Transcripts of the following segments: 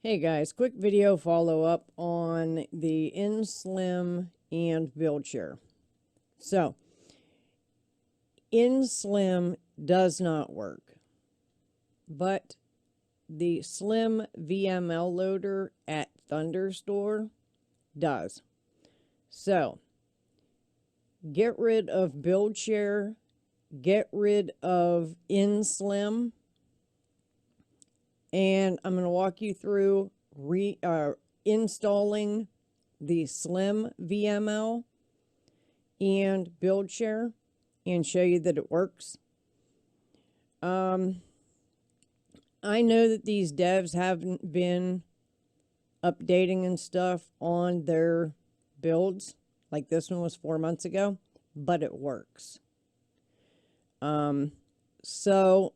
Hey guys, quick video follow-up on the InSlim and Buildshare. So, InSlim does not work, but the Slim VML loader at Thunderstore does. So, get rid of Buildshare, get rid of InSlim, and I'm going to walk you through installing the Slim VML and Buildshare and show you that it works. I know that these devs haven't been updating and stuff on their builds. Like this one was 4 months ago, but it works. So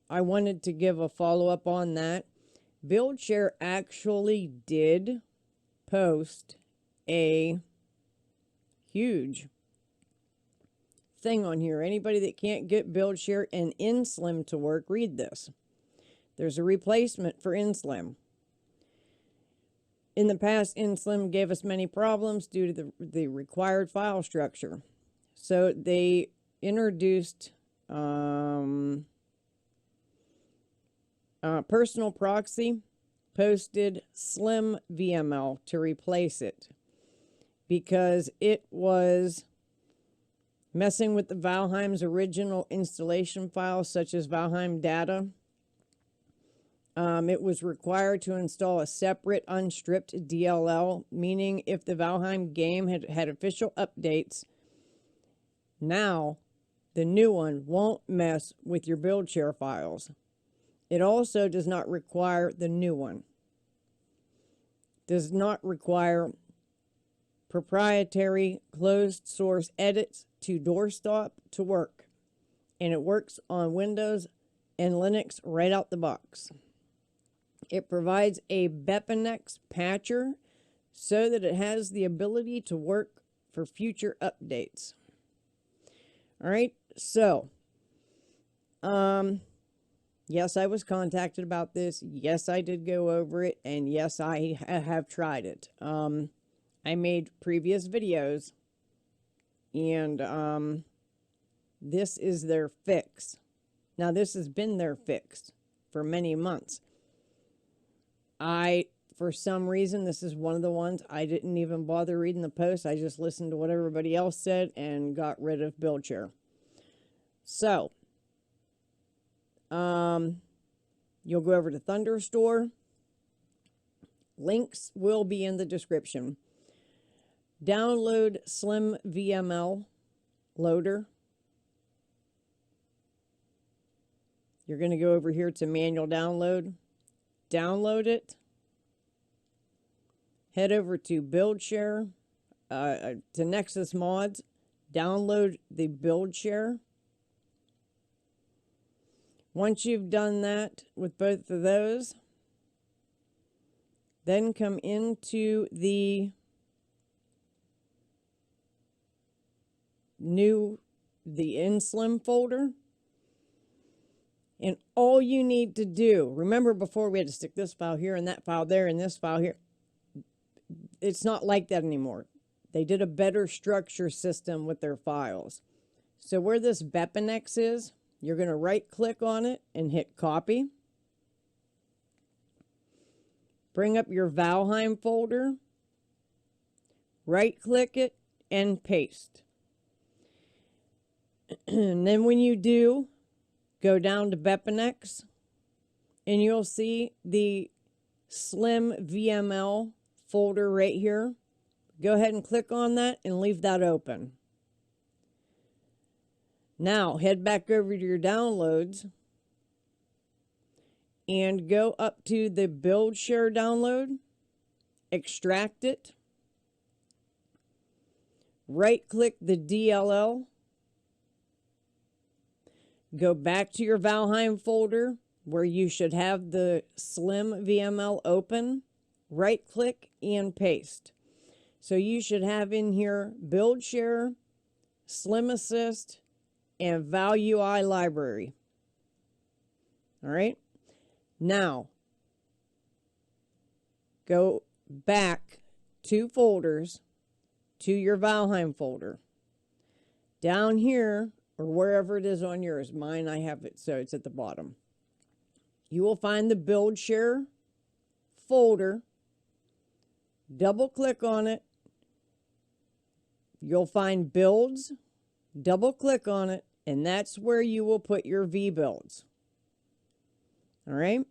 I wanted to give a follow-up on that. Buildshare actually did post a huge thing on here. Anybody that can't get Buildshare and InSlim to work, read this. There's a replacement for InSlim. In the past, InSlim gave us many problems due to the required file structure. So they introduced Personal Proxy posted Slim VML to replace it because it was messing with the Valheim's original installation files, such as Valheim data. It was required to install a separate unstripped DLL, meaning if the Valheim game had official updates, now the new one won't mess with your Buildshare files. It also does not require the new one. Does not require proprietary closed source edits to doorstop to work. And it works on Windows and Linux right out the box. It provides a Bepinex patcher so that it has the ability to work for future updates. All right, so yes, I was contacted about this. Yes, I did go over it, and yes, I have tried it. I made previous videos, and this is their fix. Now, this has been their fix for many months. For some reason, this is one of the ones I didn't even bother reading the post. I just listened to what everybody else said and got rid of Buildshare. So, you'll go over to Thunderstore. Links will be in the description. Download Slim VML loader. You're going to go over here to manual download. Download it. Head over to Buildshare, to Nexus Mods. Download the Buildshare. Once you've done that with both of those, then come into the InSlim folder. And all you need to do, remember before we had to stick this file here and that file there and this file here. It's not like that anymore. They did a better structure system with their files. So where this Bepinex is, you're going to right click on it and hit copy. Bring up your Valheim folder. Right click it and paste. And then when you do, go down to Bepinex and you'll see the Slim VML folder right here. Go ahead and click on that and leave that open. Now head back over to your downloads and go up to the Buildshare download, extract it, right click the DLL, go back to your Valheim folder, where you should have the Slim VML open, right click and paste. So you should have in here Buildshare, Slim Assist, and Value UI library. All right. Now, go back 2 folders to your Valheim folder. Down here, or wherever it is on yours, mine I have it so it's at the bottom. You will find the Buildshare folder. Double click on it. You'll find builds. Double click on it, and that's where you will put your V builds. All right.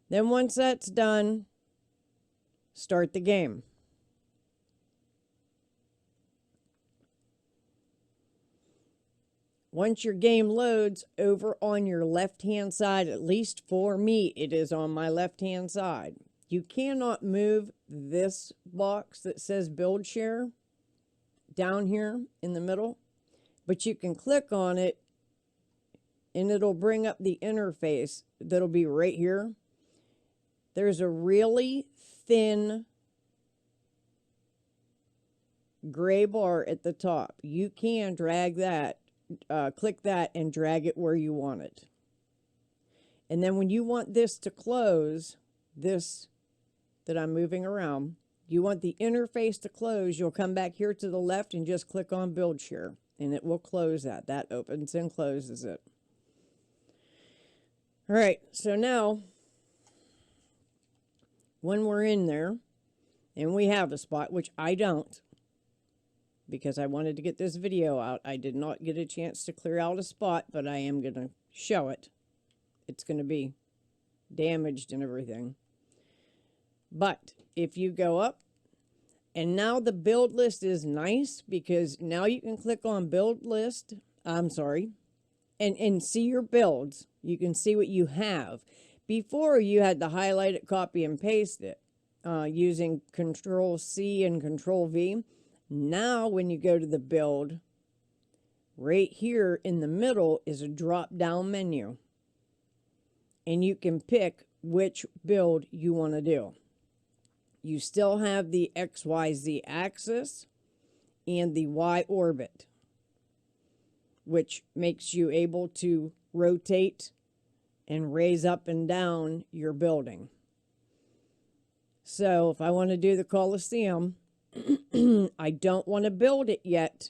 Then once that's done, start the game. Once your game loads, over on your left-hand side, at least for me, it is on my left-hand side. You cannot move this box that says Buildshare down here in the middle, but you can click on it and it'll bring up the interface that'll be right here. There's a really thin gray bar at the top. You can drag that, click that and drag it where you want it. And then when you want this to close, this that I'm moving around, you want the interface to close, you'll come back here to the left and just click on Buildshare, and it will close that. That opens and closes it. All right, so now, when we're in there, and we have a spot, which I don't, because I wanted to get this video out. I did not get a chance to clear out a spot, but I am going to show it. It's going to be damaged and everything. But if you go up, and now the build list is nice because now you can click on build list, and see your builds. You can see what you have. Before you had to highlight it, copy and paste it using Control C and Control V. Now when you go to the build, right here in the middle is a drop down menu. And you can pick which build you want to do. You still have the XYZ axis and the Y orbit, which makes you able to rotate and raise up and down your building. So if I want to do the Colosseum, I don't want to build it yet.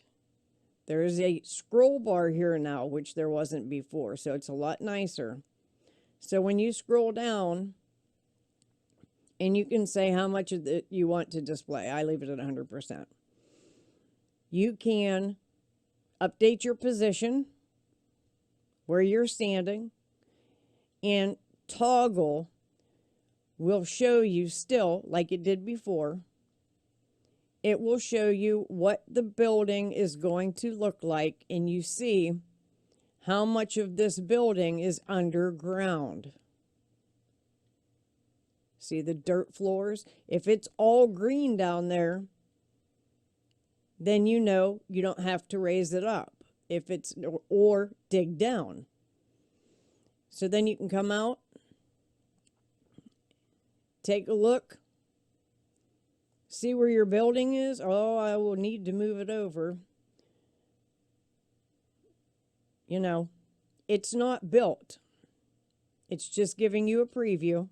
There is a scroll bar here now, which there wasn't before, so it's a lot nicer. So when you scroll down, and you can say how much of it you want to display. I leave it at 100%. You can update your position, where you're standing, and toggle will show you still, like it did before, it will show you what the building is going to look like, and you see how much of this building is underground. See the dirt floors? If it's all green down there, then you know you don't have to raise it up. If it's, or dig down. So then you can come out, take a look, see where your building is. Oh, I will need to move it over. You know, it's not built. It's just giving you a preview.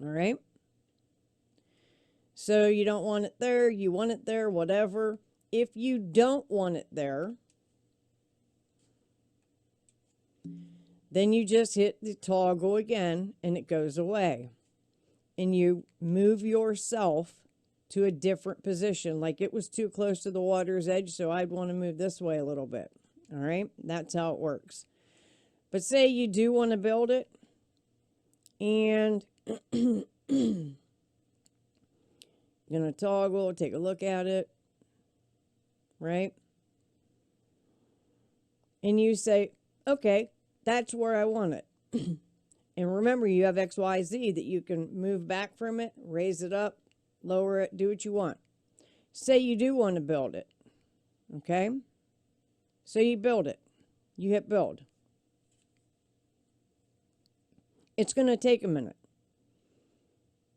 All right. So you don't want it there, you want it there, whatever. If you don't want it there, then you just hit the toggle again and it goes away. And you move yourself to a different position. Like it was too close to the water's edge, so I'd want to move this way a little bit. All right, that's how it works. But say you do want to build it, and you're going to toggle, take a look at it, right? And you say, okay, that's where I want it. And remember, you have XYZ that you can move back from it, raise it up, lower it, do what you want. Say you do want to build it, okay? So you build it. you hit build. It's going to take a minute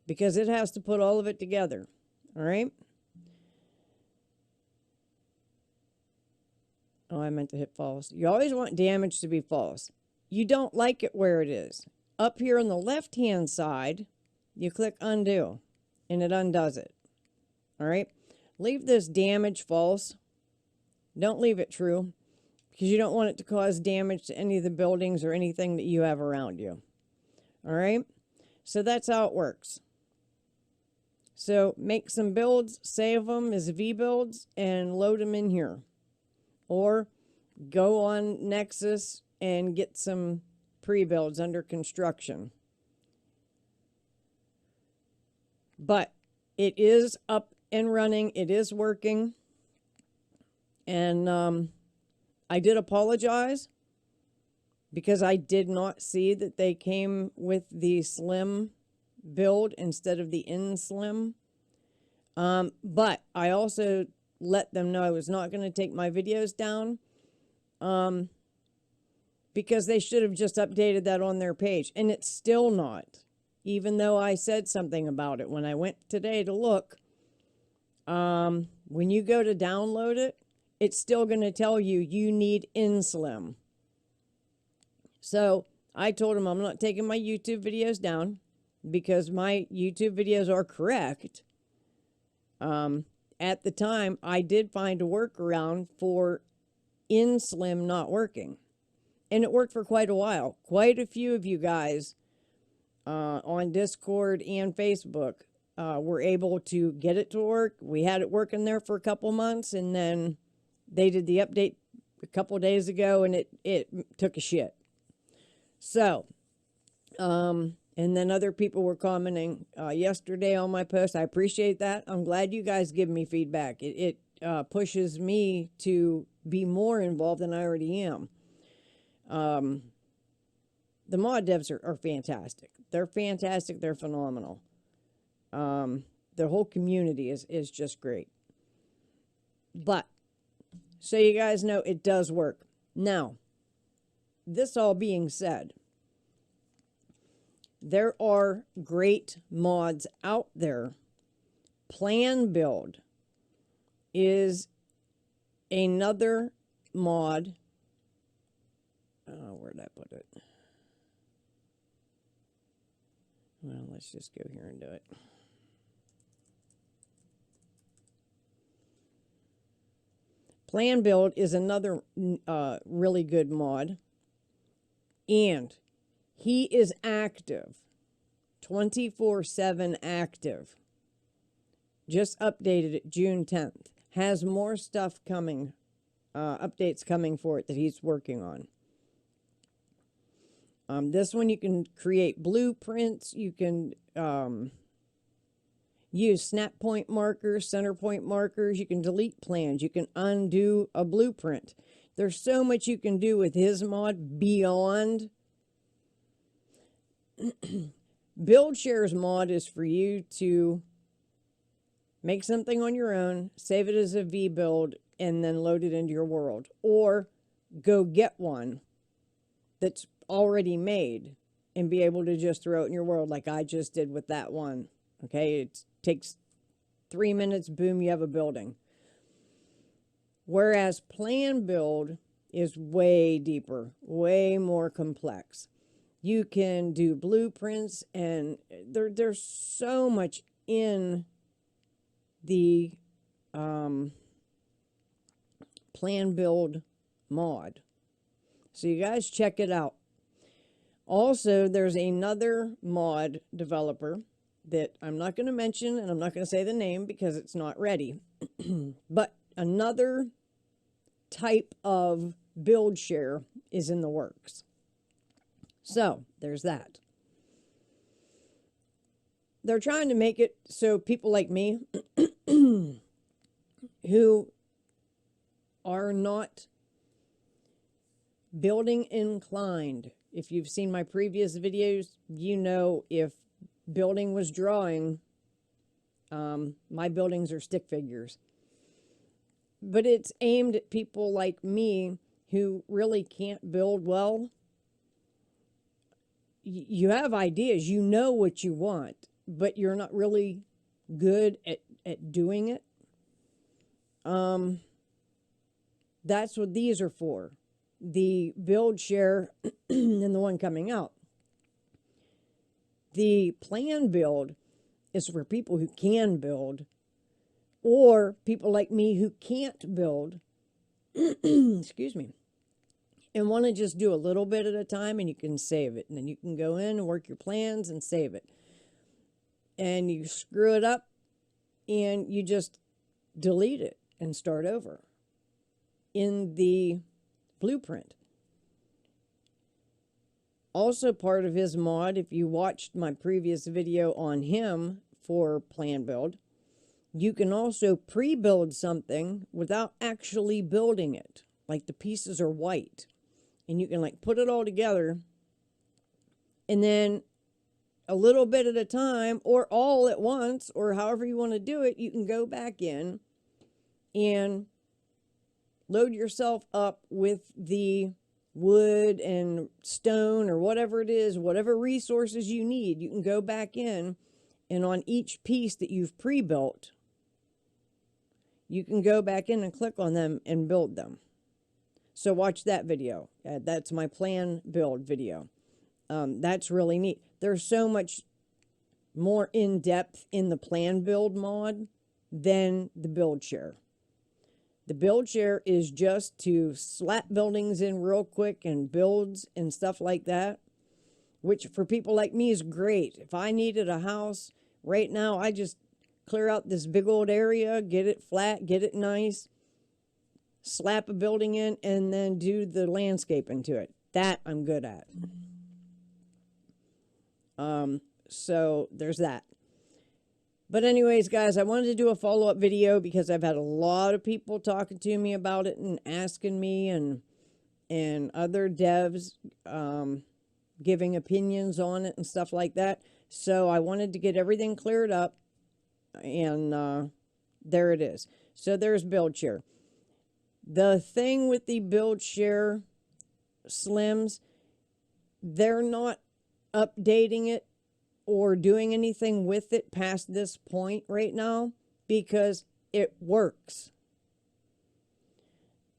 because it has to put all of it together. All right. Oh, I meant to hit false. You always want damage to be false. You don't like it where it is. Up here on the left-hand side, you click undo, and it undoes it. All right? Leave this damage false. Don't leave it true, because you don't want it to cause damage to any of the buildings or anything that you have around you. All right? So that's how it works. So make some builds, save them as V-builds, and load them in here. Or go on Nexus and get some pre-builds under construction. But it is up and running. It is working. And I did apologize because I did not see that they came with the slim build instead of the in slim. But I also let them know I was not going to take my videos down because they should have just updated that on their page. And it's still not, even though I said something about it. When I went today to look, when you go to download it, it's still going to tell you you need in slim. So I told them I'm not taking my YouTube videos down because my YouTube videos are correct. At the time, I did find a workaround for in slim not working. And it worked for quite a while. Quite a few of you guys on Discord and Facebook were able to get it to work. We had it working there for a couple months, and then they did the update a couple days ago, and it took a shit. So, and then other people were commenting yesterday on my post. I appreciate that. I'm glad you guys give me feedback. It pushes me to be more involved than I already am. The mod devs are fantastic. They're fantastic. They're phenomenal. The whole community is just great. But, so you guys know, it does work. Now, this all being said, there are great mods out there. Plan Build is another mod. Where'd I put it? Well, let's just go here and do it. Plan Build is another really good mod. And he is active, 24/7 active. Just updated it June 10th. Has more stuff coming, updates coming for it that he's working on. This one you can create blueprints. You can use snap point markers, center point markers. You can delete plans. You can undo a blueprint. There's so much you can do with his mod beyond. Buildshare's mod is for you to make something on your own, save it as a V build, and then load it into your world. Or go get one that's already made and be able to just throw it in your world like I just did with that one. Okay, it takes 3 minutes, boom, you have a building. Whereas Plan Build is way deeper, way more complex. You can do blueprints, and there's so much in the Plan Build mod. So you guys check it out. Also, there's another mod developer that I'm not going to mention, and I'm not going to say the name because it's not ready. But another type of Buildshare is in the works. So, there's that. They're trying to make it so people like me who are not building inclined. If you've seen my previous videos, you know if building was drawing, my buildings are stick figures. But it's aimed at people like me who really can't build well, you have ideas, you know what you want, but you're not really good at doing it. That's what these are for. The Buildshare and the one coming out. The plan build is for people who can build, or people like me who can't build, excuse me, and want to just do a little bit at a time, and you can save it. And then you can go in and work your plans and save it. And you screw it up, and you just delete it and start over in the blueprint. Also part of his mod, if you watched my previous video on him for plan build, you can also pre-build something without actually building it. Like the pieces are white. And you can like put it all together, and then a little bit at a time, or all at once, or however you want to do it, you can go back in and load yourself up with the wood and stone or whatever it is, whatever resources you need. You can go back in, and on each piece that you've pre-built, you can go back in and click on them and build them. So watch that video. That's my plan build video. That's really neat. There's so much more in depth in the plan build mod than the Buildshare. The Buildshare is just to slap buildings in real quick and builds and stuff like that, which for people like me is great. If I needed a house right now, I just clear out this big old area, get it flat, get it nice, slap a building in, and then do the landscaping to it. That I'm good at. So there's that. But anyways, guys, I wanted to do a follow-up video because I've had a lot of people talking to me about it and asking me, and other devs giving opinions on it and stuff like that. So I wanted to get everything cleared up, and there it is. So there's Buildshare. The thing with the Buildshare Slims, they're not updating it or doing anything with it past this point right now because it works.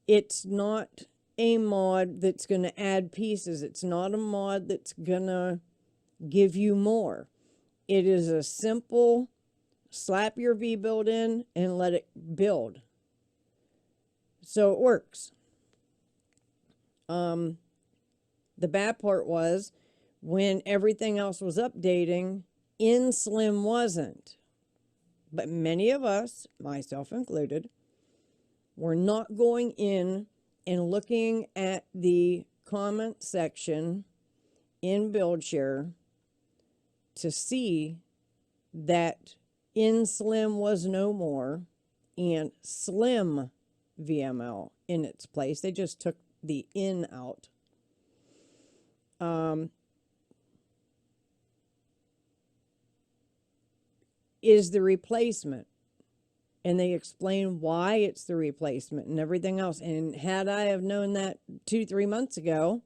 It's not a mod that's going to add pieces. It's not a mod that's going to give you more. It is a simple slap your V-build in and let it build. So it works. The bad part was when everything else was updating, in Slim wasn't. But many of us, myself included, were not going in and looking at the comment section in Buildshare to see that in Slim was no more and Slim VML in its place. They just took the in out. Is the replacement, and they explain why it's the replacement and everything else. And had I have known that 2-3 months ago,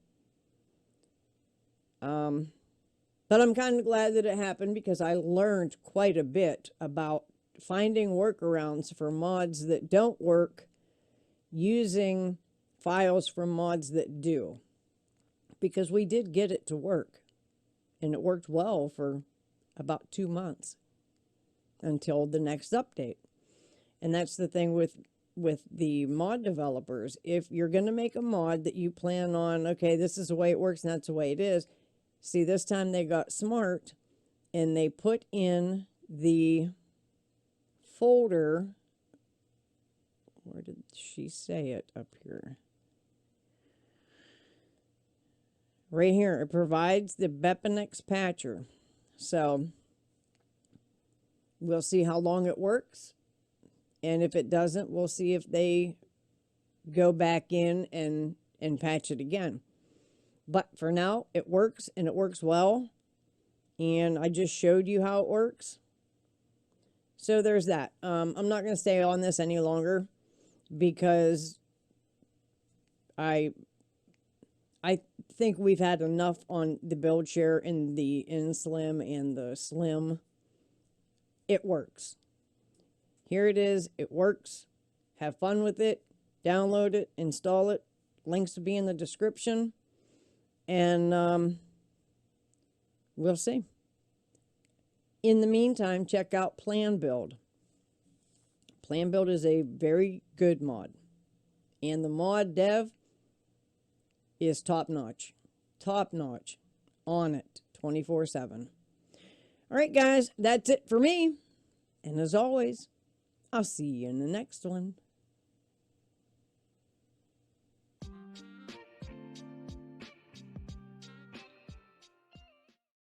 but I'm kind of glad that it happened because I learned quite a bit about finding workarounds for mods that don't work, using files from mods that do, because we did get it to work, and it worked well for about 2 months until the next update. And that's the thing with the mod developers. If you're going to make a mod that you plan on, okay, this is the way it works and that's the way it is. See, this time they got smart and they put in the folder. Where did she say it? Up here. Right here. It provides the Bepinex patcher. So we'll see how long it works. And if it doesn't, we'll see if they go back in and patch it again. But for now, it works, and it works well. And I just showed you how it works. So there's that. I'm not going to stay on this any longer because I think we've had enough on the Buildshare and the InSlim and the Slim. It works. Here it is. It works. Have fun with it. Download it. Install it. Links to be in the description. And we'll see. In the meantime, check out Plan Build. Plan Build is a very good mod. And the mod dev is top notch. Top notch. On it 24/7. All right, guys, that's it for me. And as always, I'll see you in the next one.